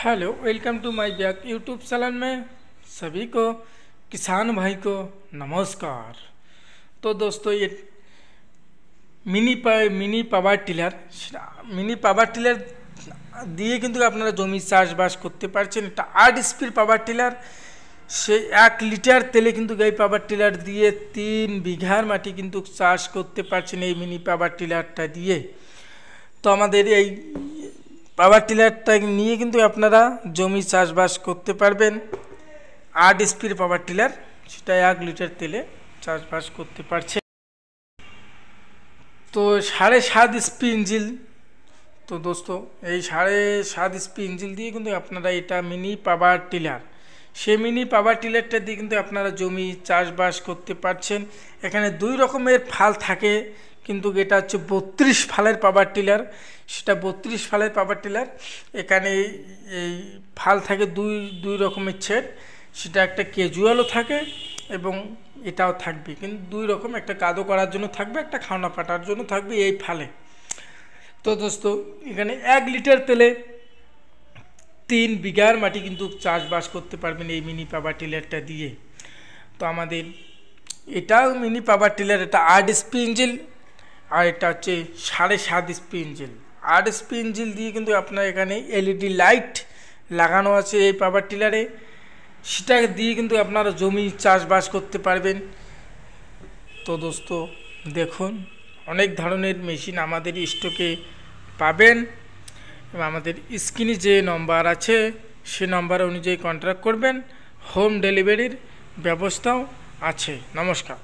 Hello, welcome to my back YouTube channel में सभी को किसान भाई को नमस्कार। तो दोस्तों, ये मिनी पावर टिलर দিয়ে কিন্তু আপনারা জমি চাষবাস করতে পারছেন। এটা 8 স্পিড পাওয়ার টিলার। সে 1 লিটার তেলে কিন্তু এই পাওয়ার টিলার দিয়ে 3 বিঘার মাটি কিন্তু চাষ করতে পারছেন এই মিনি পাওয়ার টিলারটা দিয়ে। তো আমাদের এই পাওয়ার টিলারটা নিয়ে কিন্তু আপনারা জমি চাষবাস করতে পারবেন। 8 স্পিড পাওয়ার টিলার, সেটা 1 লিটার তেলে চাষবাস করতে পারছে। তো 7.5 স্পি ইঞ্জিল। তো দোস্তো, এই 7.5 স্পি ইঞ্জিল দিয়ে কিন্তু আপনারা এটা মিনি পাওয়ার টিলার, সেই মিনি পাওয়ার টিলারটা দিয়ে কিন্তু আপনারা জমি চাষবাস করতে পারছেন। এখানে 2 রকমের ফাল থাকে, কিন্তু এটা হচ্ছে 32 ফালের পাওয়ার টিলার। সেটা 32 ফালের পাওয়ার টিলার। এখানে এই ফাল থাকে দুই রকমের ছেদ। সেটা একটা ক্যাজুয়ালও থাকে এবং এটাও থাকবে, কিন্তু 2 রকম, একটা কাদো করার জন্য থাকবে, একটা খাওনা পাটার জন্য থাকবে এই ফালে। তো দোস্তো, এখানে 1 লিটার তেলে 3 বিঘার মাটি কিন্তু চাষবাস করতে পারবেন এই মিনি পাওয়ার টিলারটা দিয়ে। তো আমাদের এটাও মিনি পাওয়ার টিলার, এটা 8 স্পি ইঞ্জিল, আর এটা হচ্ছে 7.5 স্পি ইঞ্জিল। 8 স্পি ইঞ্জিল দিয়ে কিন্তু আপনার এখানে এলইডি লাইট লাগানো আছে এই পাওয়ার টিলারে। সেটা দিয়ে কিন্তু আপনারা জমি চাষবাস করতে পারবেন। তো দোস্তো, দেখুন, অনেক ধরনের মেশিন আমাদের স্টকে পাবেন এবং আমাদের স্ক্রিনে যে নম্বর আছে সে নম্বর অনুযায়ী কন্ট্যাক্ট করবেন। হোম ডেলিভারির ব্যবস্থাও আছে। নমস্কার।